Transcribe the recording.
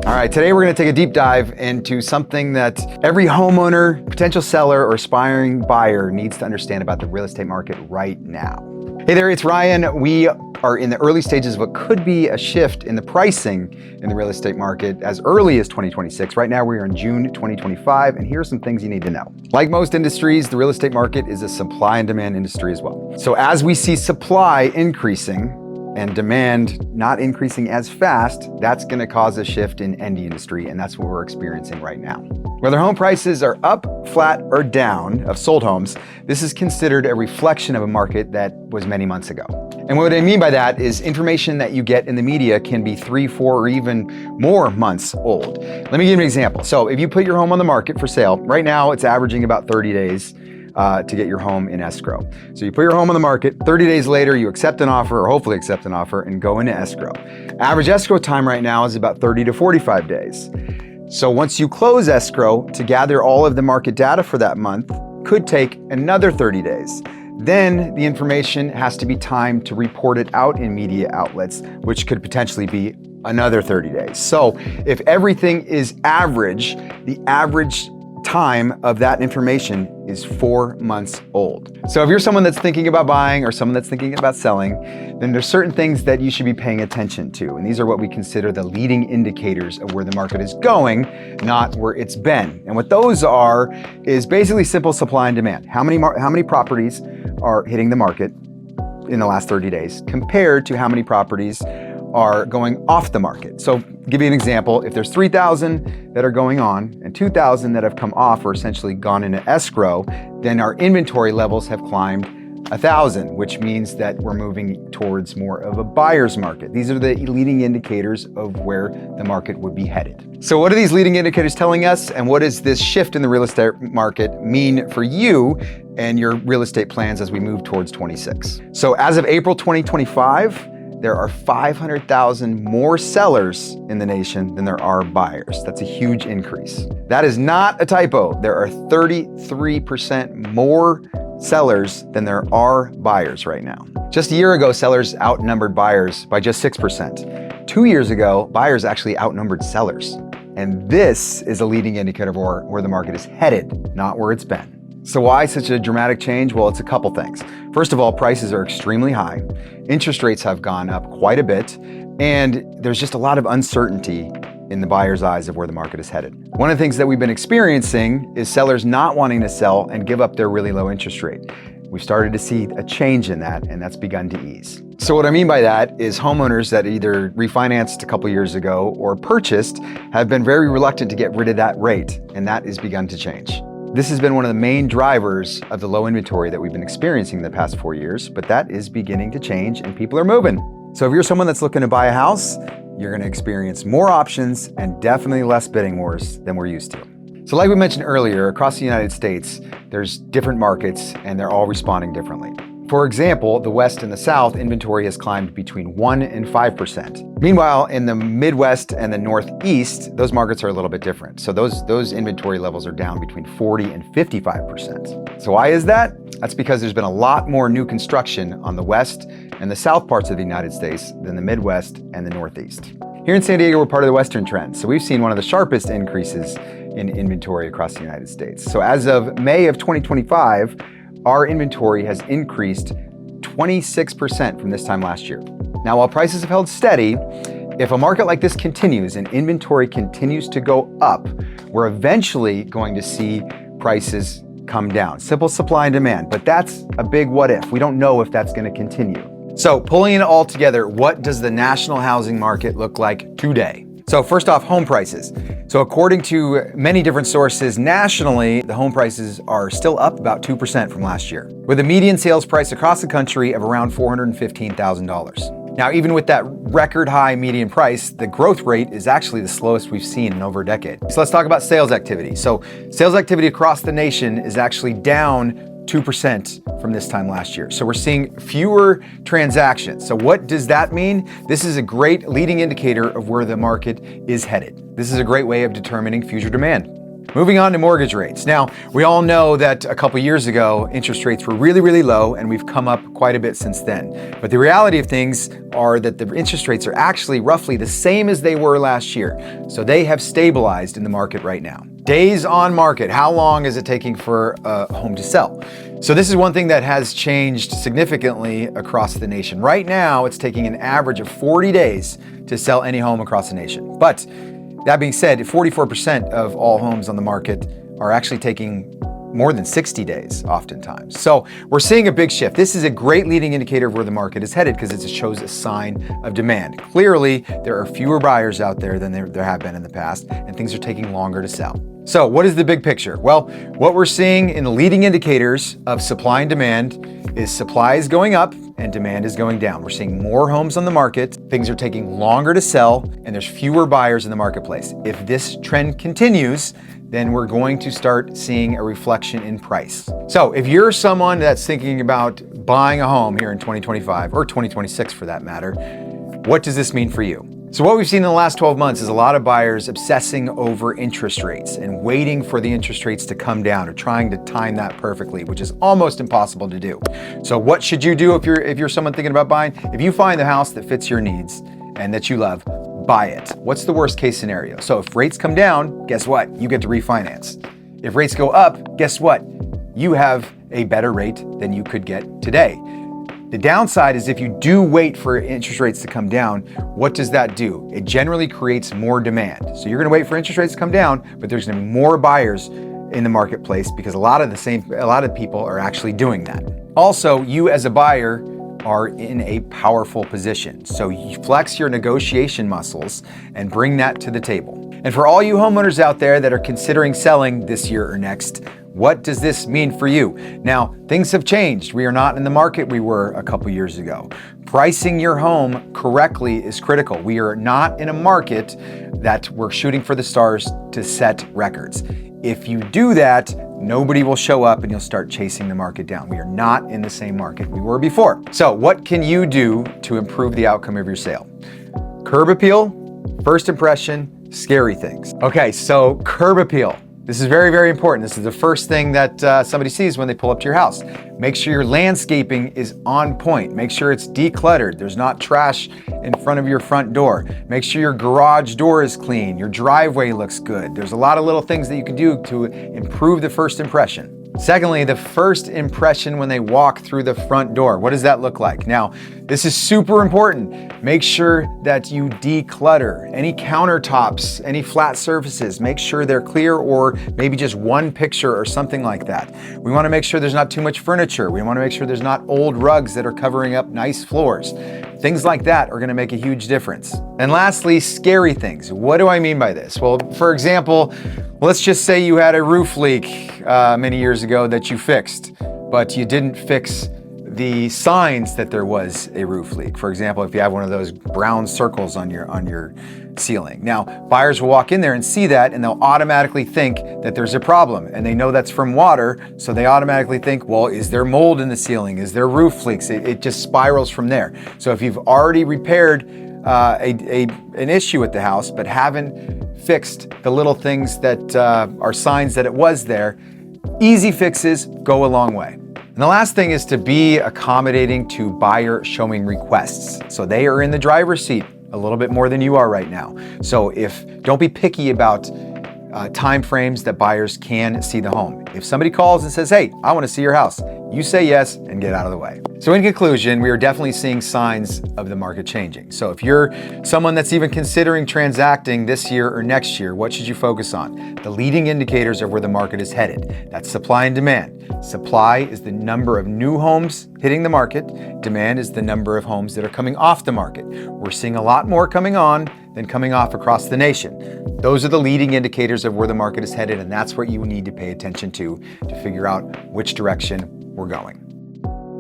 All right, today we're gonna take a deep dive into something that every homeowner, potential seller, or aspiring buyer needs to understand about the real estate market right now. Hey there, it's Ryan. We are in the early stages of what could be a shift in the pricing in the real estate market as early as 2026. Right now we are in June 2025, and here are some things you need to know. Like most industries, the real estate market is a supply and demand industry as well. So as we see supply increasing and demand not increasing as fast, that's gonna cause a shift in any industry, and that's what we're experiencing right now. Whether home prices are up, flat, or down of sold homes, this is considered a reflection of a market that was many months ago. And what I mean by that is information that you get in the media can be 3, 4, or even more months old. Let me give you an example. So if you put your home on the market for sale, right now it's averaging about 30 days to get your home in escrow. So you put your home on the market, 30 days later you accept an offer, or hopefully accept an offer, and go into escrow. Average escrow time right now is about 30 to 45 days. So once you close escrow, to gather all of the market data for that month could take another 30 days. Then the information has to be timed to report it out in media outlets, which could potentially be another 30 days. So if everything is average, the average time of that information is 4 months old. So if you're someone that's thinking about buying or someone that's thinking about selling, then there's certain things that you should be paying attention to. And these are what we consider the leading indicators of where the market is going, not where it's been. And what those are is basically simple supply and demand. How many properties are hitting the market in the last 30 days compared to how many properties are going off the market. So give you an example, if there's 3,000 that are going on and 2,000 that have come off or essentially gone into escrow, then our inventory levels have climbed 1,000, which means that we're moving towards more of a buyer's market. These are the leading indicators of where the market would be headed. So what are these leading indicators telling us, and what does this shift in the real estate market mean for you and your real estate plans as we move towards 26? So as of April 2025, there are 500,000 more sellers in the nation than there are buyers. That's a huge increase. That is not a typo. There are 33% more sellers than there are buyers right now. Just a year ago, sellers outnumbered buyers by just 6%. 2 years ago, buyers actually outnumbered sellers. And this is a leading indicator of where the market is headed, not where it's been. So why such a dramatic change? Well, it's a couple things. First of all, prices are extremely high. Interest rates have gone up quite a bit, and there's just a lot of uncertainty in the buyer's eyes of where the market is headed. One of the things that we've been experiencing is sellers not wanting to sell and give up their really low interest rate. We've started to see a change in that, and that's begun to ease. So what I mean by that is homeowners that either refinanced a couple years ago or purchased have been very reluctant to get rid of that rate, and that has begun to change. This has been one of the main drivers of the low inventory that we've been experiencing in the past 4 years, but that is beginning to change and people are moving. So if you're someone that's looking to buy a house, you're gonna experience more options and definitely less bidding wars than we're used to. So like we mentioned earlier, across the United States, there's different markets and they're all responding differently. For example, the West and the South, inventory has climbed between 1% and 5%. Meanwhile, in the Midwest and the Northeast, those markets are a little bit different. So those inventory levels are down between 40 and 55%. So why is that? That's because there's been a lot more new construction on the West and the South parts of the United States than the Midwest and the Northeast. Here in San Diego, we're part of the Western trend. So we've seen one of the sharpest increases in inventory across the United States. So as of May of 2025, our inventory has increased 26% from this time last year. Now, while prices have held steady, if a market like this continues and inventory continues to go up, we're eventually going to see prices come down. Simple supply and demand, but that's a big what if. We don't know if that's going to continue. So pulling it all together, what does the national housing market look like today? So first off, home prices. So according to many different sources nationally, the home prices are still up about 2% from last year, with a median sales price across the country of around $415,000. Now, even with that record high median price, the growth rate is actually the slowest we've seen in over a decade. So let's talk about sales activity. So sales activity across the nation is actually down 2% from this time last year. So we're seeing fewer transactions. So what does that mean? This is a great leading indicator of where the market is headed. This is a great way of determining future demand. Moving on to mortgage rates. Now, we all know that a couple years ago, interest rates were really, really low, and we've come up quite a bit since then. But the reality of things are that the interest rates are actually roughly the same as they were last year. So they have stabilized in the market right now. Days on market, how long is it taking for a home to sell? So this is one thing that has changed significantly across the nation. Right now, it's taking an average of 40 days to sell any home across the nation. But that being said, 44% of all homes on the market are actually taking more than 60 days oftentimes. So we're seeing a big shift. This is a great leading indicator of where the market is headed because it shows a sign of demand. Clearly, there are fewer buyers out there than there have been in the past, and things are taking longer to sell. So what is the big picture? Well, what we're seeing in the leading indicators of supply and demand is supply is going up and demand is going down. We're seeing more homes on the market, things are taking longer to sell, and there's fewer buyers in the marketplace. If this trend continues, then we're going to start seeing a reflection in price. So if you're someone that's thinking about buying a home here in 2025 or 2026 for that matter, what does this mean for you? So what we've seen in the last 12 months is a lot of buyers obsessing over interest rates and waiting for the interest rates to come down or trying to time that perfectly, which is almost impossible to do. So what should you do if you're someone thinking about buying? If you find the house that fits your needs and that you love, buy it. What's the worst case scenario? So if rates come down, guess what? You get to refinance. If rates go up, guess what? You have a better rate than you could get today. The downside is if you do wait for interest rates to come down, what does that do? It generally creates more demand. So you're gonna wait for interest rates to come down, but there's gonna be more buyers in the marketplace because a lot of people are actually doing that. Also, you as a buyer are in a powerful position. So you flex your negotiation muscles and bring that to the table. And for all you homeowners out there that are considering selling this year or next, what does this mean for you? Now, things have changed. We are not in the market we were a couple years ago. Pricing your home correctly is critical. We are not in a market that we're shooting for the stars to set records. If you do that, nobody will show up and you'll start chasing the market down. We are not in the same market we were before. So what can you do to improve the outcome of your sale? Curb appeal, first impression, scary things. Okay, so curb appeal. This is very, very important. This is the first thing that somebody sees when they pull up to your house. Make sure your landscaping is on point. Make sure it's decluttered. There's not trash in front of your front door. Make sure your garage door is clean. Your driveway looks good. There's a lot of little things that you can do to improve the first impression. Secondly, the first impression when they walk through the front door. What does that look like? Now, this is super important. Make sure that you declutter any countertops, any flat surfaces. Make sure they're clear or maybe just one picture or something like that. We want to make sure there's not too much furniture. We want to make sure there's not old rugs that are covering up nice floors. Things like that are going to make a huge difference. And lastly, scary things. What do I mean by this? Well, for example, let's just say you had a roof leak many years ago that you fixed, but you didn't fix the signs that there was a roof leak. For example, if you have one of those brown circles on your ceiling. Now, buyers will walk in there and see that and they'll automatically think that there's a problem, and they know that's from water, so they automatically think, well, is there mold in the ceiling? Is there roof leaks? It just spirals from there. So if you've already repaired an issue at the house but haven't fixed the little things that are signs that it was there, easy fixes go a long way. And the last thing is to be accommodating to buyer showing requests. So they are in the driver's seat a little bit more than you are right now. So don't be picky about time frames that buyers can see the home. If somebody calls and says, hey, I want to see your house, you say yes and get out of the way. So in conclusion, we are definitely seeing signs of the market changing. So if you're someone that's even considering transacting this year or next year, what should you focus on? The leading indicators of where the market is headed. That's supply and demand. Supply is the number of new homes hitting the market. Demand is the number of homes that are coming off the market. We're seeing a lot more coming on than coming off across the nation. Those are the leading indicators of where the market is headed, and that's what you need to pay attention to figure out which direction we're going.